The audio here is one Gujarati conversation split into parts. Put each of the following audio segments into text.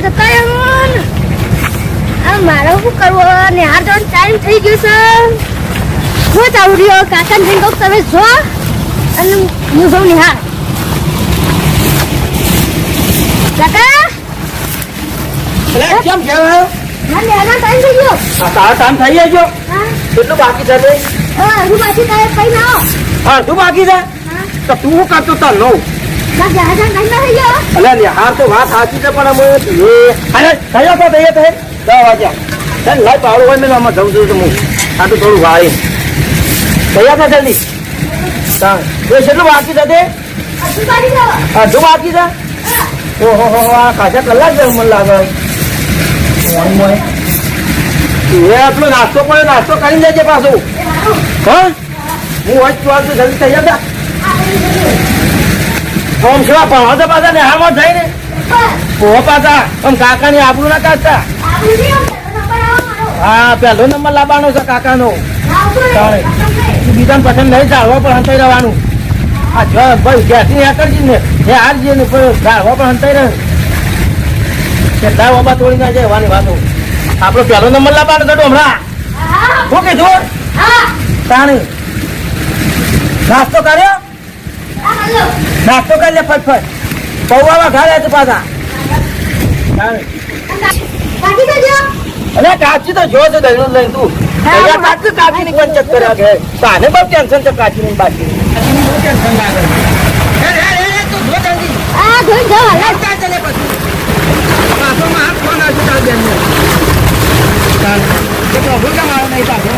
જતા રહ્યો આ મારે શું કરવું નિહાર જવાનો ટાઈમ થઈ ગયો છે શું ચાલુ રહ્યો કાકાને જઈને કહું તમે જો અને હું જાઉં નિહાર કાકા કેમ છે હા નિહારનો ટાઈમ થઈ ગયો તારા કામ થઈ ગયો હા કેટલું બાકી છે હું પાછી તારે કઈ ના આવો અડધું બાકી છે તો તું શું કરતો તાર નો ના જહાજ ટાઈમ ના થઈ ગયો અલ્યા નિહાર તો વાત સાચી છે પણ અમે અરે થયો તો તૈયાર થઈ 10 વાગ્યા ચાલ લાઈ પાવડો હોય મેં આમાં જવું છું તો હું આ તો થોડું વાળી તૈયાર થા જલ્દી હા તો કેટલું બાકી છે તે અડધું બાકી છે ઓહો હો આ ખાસા કલાક જેવું મને લાગે એ આપણો નાસ્તો પડ્યો નાસ્તો કરી લેજે પાછું હા હું હોય તો જલ્દી તૈયાર થા ઓમ શિવા પણ તો પાછા ને હામાં જાય ને ઓ પાછા આમ કાકાની આબરૂ ના કાઢતા હા પહેલો નંબર લાવવાનો છે કાકાનો બીજાને પસંદ નહીં ચાલવા પણ હંતાઈ રહેવાનું આ જ ભાઈ ઘેરથી ને કરજી ને એ હારજી ને ચાલવા પણ હંતાઈ રહે કેટલા બાબા તોડી ના જાય વાની વાતો આપણો પહેલો નંબર લાવવાનો હતો હમણાં શું કીધું તાણી નાસ્તો કર્યો નાસ્તો કરી લે ફટફટ પૌવા ઘાડે છે પાછા અરે કાચી તો જો છે દહીનું લઈને તું કાચી ની પંચત કર્યા છે તાને બહુ ટેન્શન છે કાચી ની બાકી ટેન્શન લાગે તું જો જલ્દી આ જોઈ જાવ હાલ ચાલે પછી પાછો માં હાથ ફોન આવશે તાર બેન ને ચાલ કે પ્રભુ કે મારો નહીં પાછો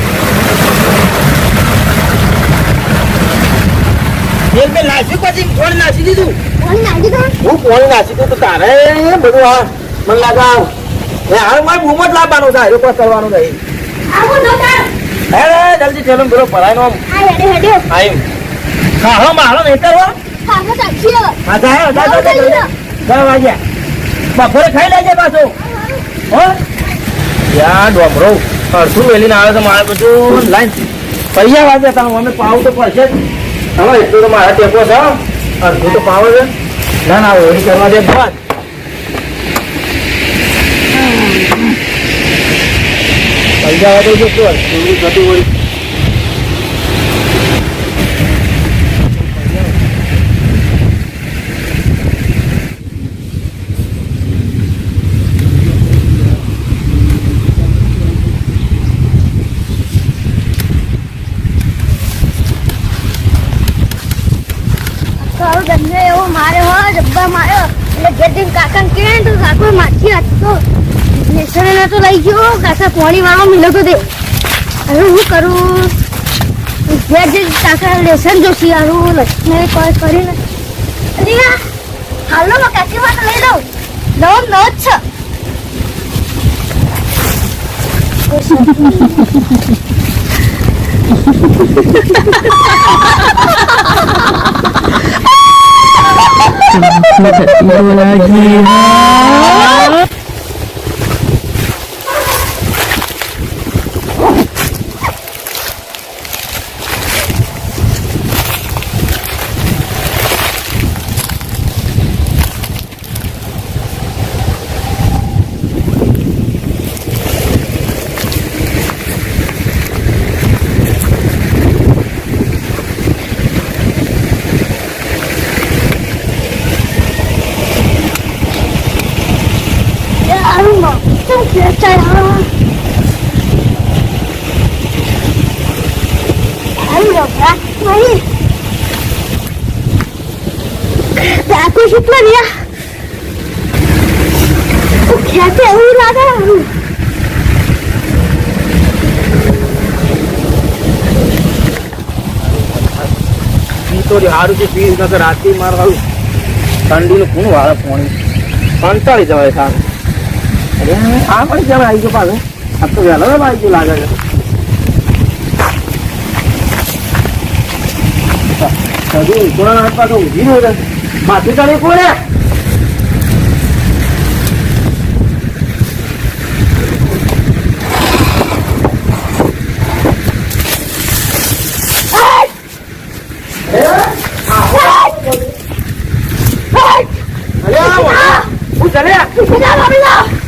તેલ મેં નાસ્યું પછી કોણ નાસી દીધું હું કોણ નાસી દીધું તારે બધું હા મને લાગે હાલ મારે બૂમ જ લાવવાનો છે હારો કોઈ કરવાનું નહીં અરે જલ્દી ચલો પેલો ભરાય નો આમ હાલો મારો નહીં કરવો હા જા 10 વાગ્યા બપોરે ખાઈ લેજે પાછો હો યાર ડોમરો અડધું વેલીને આવે તો મારે બધું લાઈન પૈસા વાગે તમે અમે પાવ તો પડશે જ હવે એટલું તો મારા ટેકો છે અડધું તો પાવ છે ના ના ઓળી કરવા દે બસ પૈસા વાગે તો શું થતું હોય ગંદે એવો માર્યો હો જબ્બા માર્યો એટલે ગેટિંગ કાકા કે તો કાકો માછી હતો નેસરે તો લઈ ગયો કાકા પાણી વાળો મિલો તો દે હવે હું કરું જે કાકા લેસન જોશી આવું લક્ષ્મી કોઈ કરીને અરે હાલો માં કાકી વાત લઈ દઉં નો જ છે Aku super ya. कैसे हुई लागा? તો હારું છે પી નકર રાતે માર હારું ઠંડીનું કોણ વાળા પાણી કંટાળી જવાય સારું અરે આ પણ જવા આવી ગયો પાછો આ તો વહેલો આવી ગયો લાગે છે હજુ કોણ પાછો ઊભી રહ્યો માથું ચાલે કોણે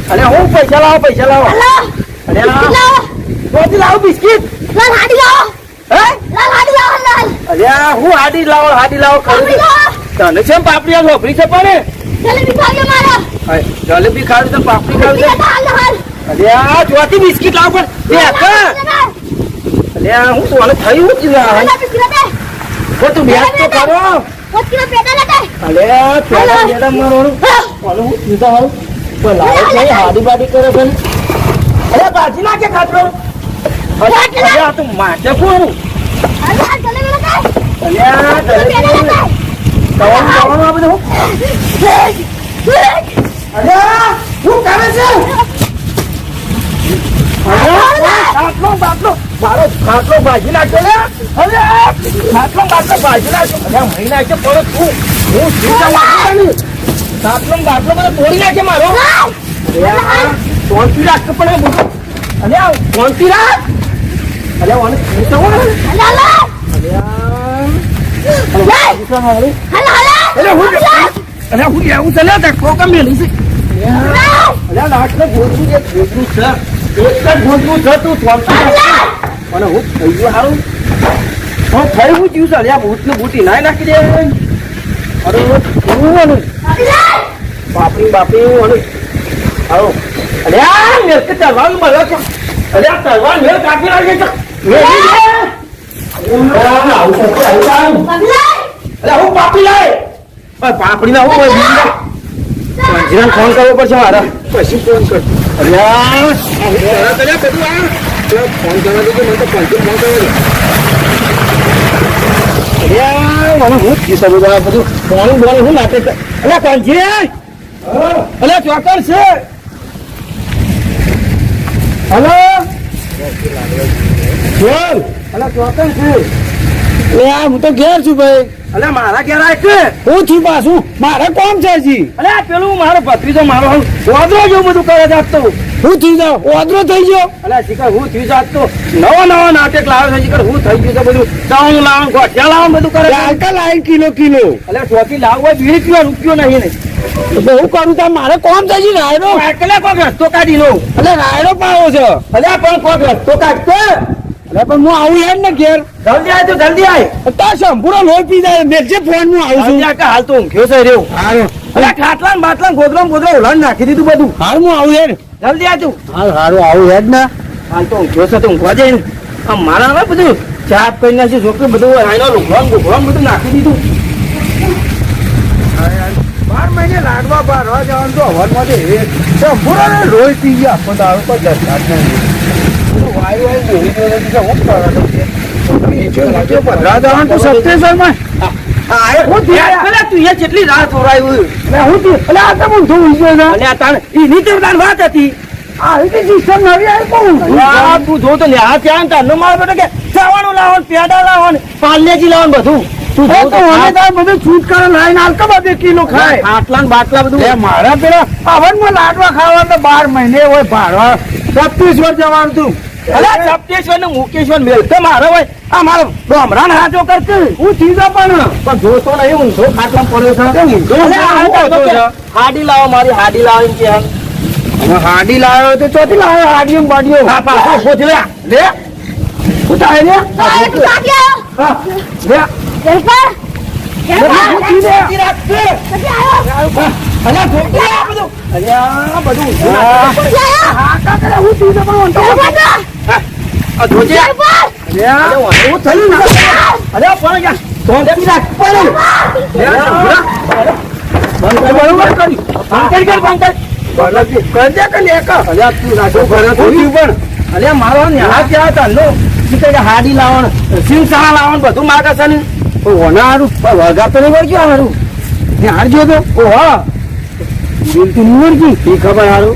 અરે હું પૈસા લાવો હલો અરે બિસ્કિટ લાવો ક્યાંથી લાવો બિસ્કિટ લાલ હાડી લાવો હે લાલ હાડી લાવો લાલ અરે હું હાડી લાવો પાપડી લાવો તને કેમ પાપડી લોફરી છે પણ જલેબી ખાજો મારો જલેબી ખાવી તો પાપડી ખાવી બિસ્કિટ હાલ હાલ અરે આ ચોથી બિસ્કિટ લાવ પણ બે અરે હું તો થયું જ તું બેસ તો કરો અરે પેલા મેડમ મારવાનું હું સીધા હારું કોઈ લાવે છે હાડી બાડી કરે છે અરે બાજી નાખે ખાતો અરે આ તો માટે કોણ અરે આ જલેબી તવાનું આ બધું અરે હું કરે છે ખાટલો ભાજી નાખ્યો ને અરે ખાટલો ભાજી નાખ્યો અરે મહી નાખ્યો પણ તું હું સીધા મારું ખાટલો બધો તોડી નાખે મારો શાંતિ રાખ પણ અરે શાંતિ રાખ અરે હું એવું છે ને ધક્કો કેમ મેલી છે અરે લાખ ગોધરું છે એક જ ગોધરું છે તું અને હું થઈ ગયું સારું હું થઈ હું જ્યું છે અરે ભૂતનું ભૂતી ના નાખી દે અરે હું બાપરી અને આવો અરે આ મેર કે તરવાનું મળે છે અરે આ તરવાનું મેર કાપી નાખે છે અરે હું પાપી લાય પાપડી ના હું જીરાને ફોન કરવો પડશે મારા પછી ફોન કર અરે ફોન કરવા દેજો મને તો પછી ફોન કરવા દે અરે મને હું જ બધું ફોન હું નાટક અરે કાંજી અરે ચોકર છે હલો બોલ અરે ચોકર છે હું તો ઘેર છું ભાઈ અલે મારા ઘેર આય કે હું છું પાછું મારે કોમ છે જી અલે પેલું મારો ભત્રીજો મારો ઓદરો જેવું બધું કરે જાતો હું થઈ જાવ ઓદરો થઈ ગયો અલે શીખર હું થઈ જાત તો નવા નાટક લાવે છે શીખર હું થઈ ગયું છે બધું ચાઉં લાવ ગોઠિયા લાવ બધું કરે આલકા લાઈન કિલો અલે ચોથી લાવવા 2 કિલો રૂપિયો નહીં ને તો હું કરું તા મારે કોમ છે જી રાયડો એકલે કોક રસ્તો કાઢી લો અલે રાયડો પાવો છે અલે પણ કોક રસ્તો કાઢતો અરે પણ હું આવું યાર ને ઘેર જલ્દી આય તા સંપૂર્ણ લોહી પી જાય મેલજે ફોન હું આવું છું હાલ તો ઊંઘ્યો છે રેવ અરે ખાટલા બાટલા ગોદરા ઉલાન નાખી દીધું બધું હાલ હું આવું યાર જલ્દી આ તું હારું આવું યાર ને હાલ તો ઊંઘ્યો છે તો ઊંઘવા જાય ને આમ મારા હવે બધું ચા કરી નાખી છોકરી બધું આઈનો લુગડો બધું નાખી દીધું 12 મહિને લાડવા બારવા જવાનું તો હવારમાંથી સંપૂર્ણ લોહી પી ગયા પણ દારૂ પર દરકાર નહીં જેટલી રાત હોરાયું વાત હતી તું જો તો લ્યા ત્યાં તારનો માર બેટો કે ચાવાનું લાવવાનું પેડા લાવવાનું પાલેજી લાવવાનું બધું બધું છૂટ કરે લાઈન આલકા 2 કિલો ખાય આટલા ને બાટલા બધું મારા પેલા પવનમાં લાડવા ખાવા તો 12 મહિને હોય ભાડવા 36 વર્ષ જવાનું તું અરે સપ્તેશ્વર ને મુકેશ્વર મેલ તો મારો હોય આ મારો ડોમરાન હાજો કરતે હું સીધા પણ જોતો નહીં ઊંધો ખાટલા પડ્યો છે હાડી લાવો મારી હાડી લાવો કે હાડી લાવ્યો તો ચોથી લાવ્યો હાડીઓ બાડીઓ હા પાછો પોચ લે હું તાય લે મારો હાડી લાવવાનું સિંગસાણા લાવવાનું બધું માગે છે ને હારું વગા તો નહીં વળગ્યો હારું હારજો તો ઓહો બિલકુલ નહીં વળગી એ ખબર હારું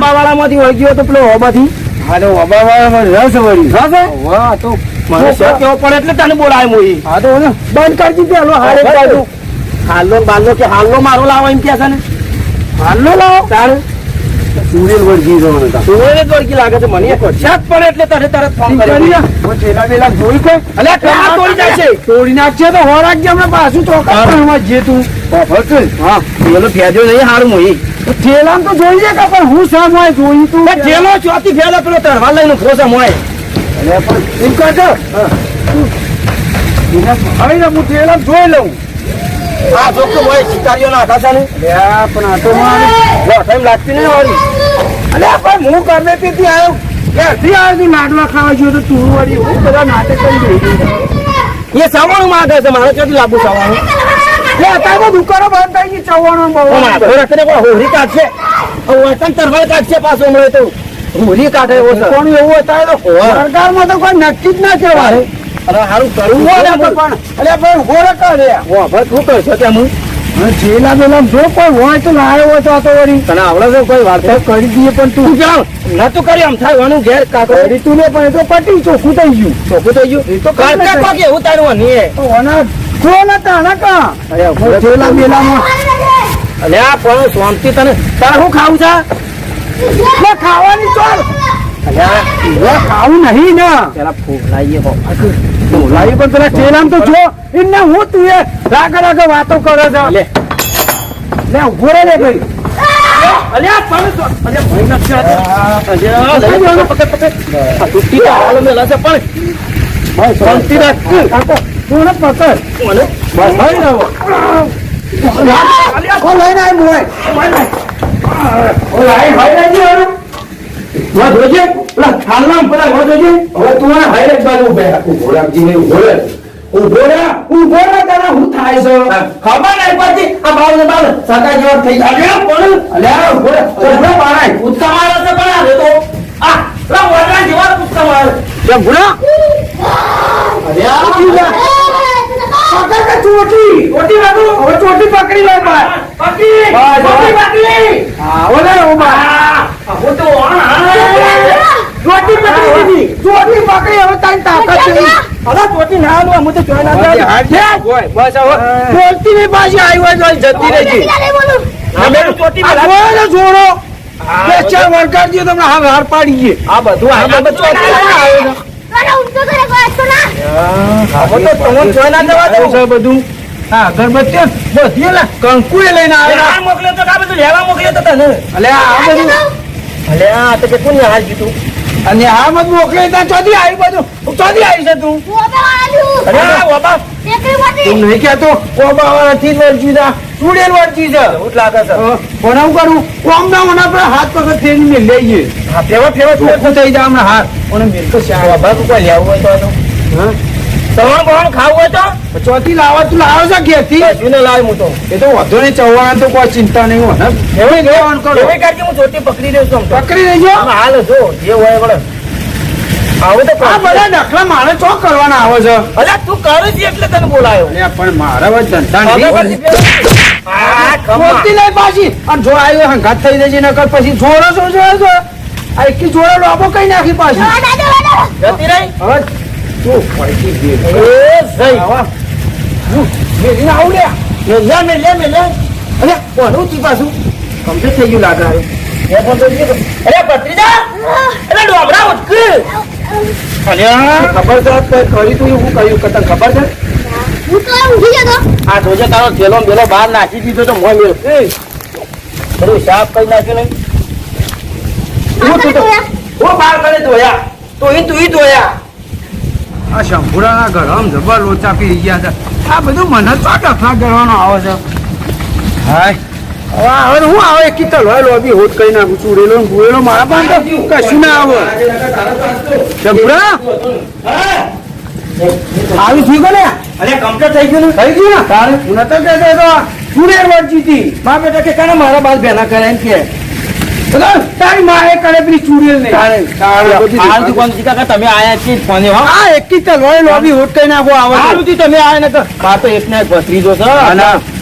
વાળા માંથી વળગ્યો તો પેલો ઓબાથી ઓબા વાળા રસ વળી રસ વાહ તો મને કેવો પડે એટલે તને બોલાય મોઈ હા તો બંધ કરજી પેલો હારે કાઢું હાલો બાલો કે હાલો મારો લાવો એમ કે છે ને હાલો લાવો તારે સુરેલ વળગી જવાનું હતા. સુરેલ જ વળગી લાગે છે મને એક વરસાદ પડે એટલે તરત ફોન કર્યો. હું થેલા વેલા જોઈ કે અલ્યા ક્યાં તોડી જાય છે? તોડી નાખશે તો હોરાક જે હમણાં પાછું ચોકામાં જે તું હા પેલો ફેજો નહીં હારું મોઈ થેલામ તો જોઈ છે કે પણ હું સામ હોય જોઈ તું જેલો ચોથી ફેલા પેલો તરવા લઈને ખોસા મોય અરે પણ એમ કરજો હવે હું થેલા જોઈ લઉં. આ જોખમ હોય શિકારીઓ ના હતા ને અલ્યા પણ આ તો ટાઈમ લાગતી નહીં વાળી અલ્યા પણ હું કરને તેથી આવ્યો ક્યાંથી આવ્યો તું લાડવા ખાવા ગયો તો તું વળી હું બધા નાટક કરી દઈ. એ સાવાણું માંગે છે મારે ક્યાંથી લાંબુ સાવાણું અત્યારે તો દુકાનો બંધ થઈ ગઈ ચવાણું બહુ હોળી કાઢશે વતન તરવાલ કાઢશે પાછો હમણાં તો હોળી કાઢે એવો છે પણ એવું અત્યારે તો સરકારમાં તો કોઈ નક્કી જ ના કહેવાય. અરે સારું કરવું અલ્યા પણ ઉભો રહે કરે શું કરશો ત્યાં હું જેલા બેલા જો કોઈ હોય તો લાયો હોય તો આ તો વળી તને આવડે છે કોઈ વાર્તા કરી દઈએ પણ તું જાઓ નતું કરી આમ થાય વાનું ઘેર કાકો કરી તું ને પણ એ તો પટી ચોખ્ખું થઈ ગયું. ચોખ્ખું થઈ ગયું એ તો કરતા કોક એવું તારું નહીં તો ઓના જો નતા ના કા અરે જેલા બેલામાં અલ્યા પણ શાંતિ તને તારે શું ખાવું છે લે ખાવાની ચોલ અલ્યા લે ખાવું નહીં ને પેલા ફૂગ લાવીએ હો લાવી પણ પેલા ચેલામ તો જો એને હું તું એ રાગ રાગ વાતો કરે છે લે લે ઉભો રે લે ભાઈ અલ્યા પણ અલ્યા ભાઈ નથી અલ્યા પકડ પકડ આ તૂટી તો હાલ મેલા છે પણ શાંતિ રાખ કાકો તું ને પકડ મને બસ ભાઈ ના ઓ લઈને આય મોય ઓ લાઈ ભાઈ રાજી હવે વા જોજે પેલા ખાલના પેલા વા જોજે હવે તું આ હાઈરેટ બાજુ ઉભે આખું ઘોડાજી ને ઉભો રે તારા હું થાય છે ખબર નહીં પડતી આ બાવ ને બાવ સાકા જેવા થઈ ગયા પણ અલ્યા ઉભો રે ઉભો પારાય ઉત્સા મારે છે પણ આ તો આ લા વરણા જેવા ઉત્સા મારે કેમ ગુના અલ્યા પકડ કે ચોટી વાગો હવે ચોટી પકડી લે ભાઈ પકડી હા ઓલે ઓ બા હું તો ચોટી પકડી દીધી ચોટી પકડી હવે તારી તાકાત છે અલા ચોટી ના લો હું તો જોઈ ના બસ હવે બોલતી નહીં પાછી આવી હોય તો જતી રહેજી અમે ચોટી આ જોડો જોડો બે ચાર વરકાર દિયો તમને હાર પાડી ગયે આ બધું આ બધું ચોટી આવે હવે તો તમને જોઈ ના જવા દઉં છે બધું હા અગરબત્તી બધી લા કંકુએ લઈને આ આવ્યા મોકલ્યો તો આ બધું લેવા મોકલ્યો તો તને અલે આ બધું અલે આ તો કે કોને હાલ જીતું અને આ મત મોકલે ત્યાં ચોથી આવી બધું ચોથી આવી છે તું અરે આ બાબા તું નહીં કહેતો કોબા થી વળજી દા સુડેલ વળજી છે એવું જ લાગે છે કોનાવું કરું કોમ ના ઓના પર હાથ પકડ થઈને મેં લઈએ હા ફેવર ફેવર ચોખ્ખું થઈ જાય હમણાં હાથ ઓને મિલકો બાબા તું કોઈ લેવું હોય તો હા સવણ બવણ ખાવું હોય તો ચોથી લાવા તું લાવો છે ઘેરથી જૂને લાવ હું તો એ તો વધુ નહીં ચવાણા તો કોઈ ચિંતા નહીં હોય ને એવી લેવાનું કરો એવી કાઢી હું ચોટી પકડી રહ્યો છું આમ તો. પકડી લેજો આમાં હાલ જો જે હોય વળે આવું તો આ બધા નખલા મારે ચો કરવાના આવે છે અલ્યા તું કરે છે એટલે તને બોલાયો અલ્યા પણ મારા વાત ધંધા નહીં આ ખમા મોતી લઈ પાછી અને જો આવ્યો હંગાત થઈ જશે નકર પછી જોડો શું છે આ એકી જોડો લોબો કઈ નાખી પાછી જતી રહી હવે તું પૈકી દે એ જઈ આવા મેરીને આવું લે મેલ્યા અરે કોનું તી પાછું કમ્પ્લીટ થઈ ગયું લાગે એ પણ તો જીતો. અરે ભત્રીજા અરે ડોબરા ઉઠક અલ્યા ખબર છે કોઈ કર્યું તું એવું કર્યું કે તને ખબર છે આ જોજે તારો થેલો બેલો બહાર નાખી દીધો તો મોય મેળ બધું સાફ કરી નાખ્યું નહીં હું તું તો હું બહાર કરે ધોયા તું ઈ ધોયા આ શંભુરાના ઘર આમ જબર લોચા પી ગયા છે આ બધું મને તો ડફા કરવાનો આવે છે હાય હવે હું આવે એક કિતલ હોય લોબી હોત કઈ નાખું ચૂડેલો ને ભૂળેલો મારા પાસે તો કશું ના આવે શંભુરા આવી થઈ ગયો ને અરે કમ્પ્લીટ થઈ ગયું ને થઈ ગયું ને તારે હું નતો કહેતો તો ચૂડેલ વળજી હતી મા બેટા કે કાને મારા બાલ ભેના કરે એમ કે તારી માએ કરે પેલી ચૂડેલ નહીં હાલ દુકાન થી કાકા તમે આયા છીએ ફોને હો આ એક કિતલ હોય લોબી હોત કઈ નાખો આવે હાલું થી તમે આયા ને બા તો એક ને એક ભત્રીજો છે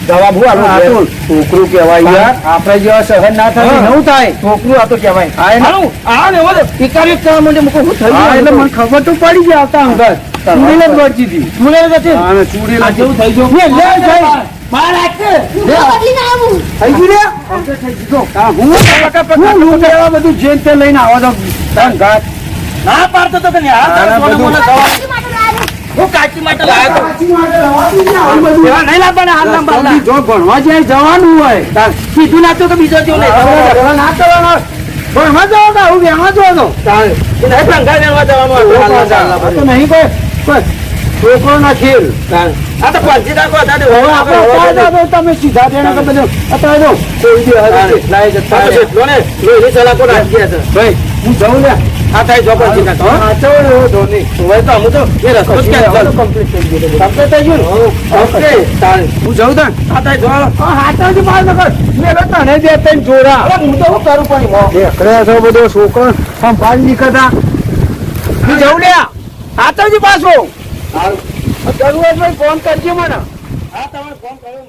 જવાબ હું આલું છોકરું કહેવાય યાર આપણે જેવા સહન ના થાય નવું થાય છોકરું આ તો કહેવાય હાલું આ ને ઓલે પિકારી કરવા માટે મુકો હું થઈ હા એટલે મને ખબર તો પડી ગઈ આવતા અંગત ચૂડેલ જ વળતી હતી ચૂડેલ જ હતી હા ચૂડેલ આ જેવું થઈ ગયું લે ભાઈ બહાર રાખે બદલીને આવ્યો હું. થઈ ગયું રે હા, હું લેવા બધું જેન તે લઈને આવો તો ઘાટ ના પાડતો તો કે નહીં. આ તારે તારા સોનું બધું- મોનું દવા. કાચી માટે લાવ્યો. હું કાચી માટે લાવ્યો તો. એવા નહીં લાવવાના હાલ લાંબા હાલ. જો ભણવા જાય જવાનું હોય તાર સીધું નાખતો તો બીજો જેવું નહીં. ના કરવાનો ભણવા જવા તો આવું બેમાં જવા તો તારે. એ નહીં ભંગાર વેણવા જવાનું હતું. હાલ ના ચાલ ના આ તો બધું. નહીં કોઈ છોકરો ના ખેલ તારે. આ તો પંચી નાખો હતા તે હવે હોવા આપણે આપણે હોવા અત્યારે તો તમે સીધા દેણા કે બધું અત્યારે તો કોઈ બી તારે. હવે લાઈ જતા આ તો એટલો ને લોહીની સલાકો નાખી ગયા છે. ભાઈ હું જાઉં લે આ થાય જો પંચી નાખો, હો. આ ચો એવો ધોની હવે તો અમુક તો એ રસ્તો જ ક્યાં ચાલુ. કમ્પ્લીટ થઈ ગયું કમ્પ્લીટ થઈ ગયું ને? ઓકે. તારે. હું જાઉં તાન આ થાય જો. હાથાથી બહાર નકર મેલો તને બે ત્રણ જોરા અરે હું તો શું કરું પણ મો. દેખડ્યા છો બધો છોકરો સંભાળ નીકળતા હું જાઉં લે હાથાથી પાછો સારું. જરૂર હોય તો ફોન કરજો મને હા તમારે ફોન કર્યો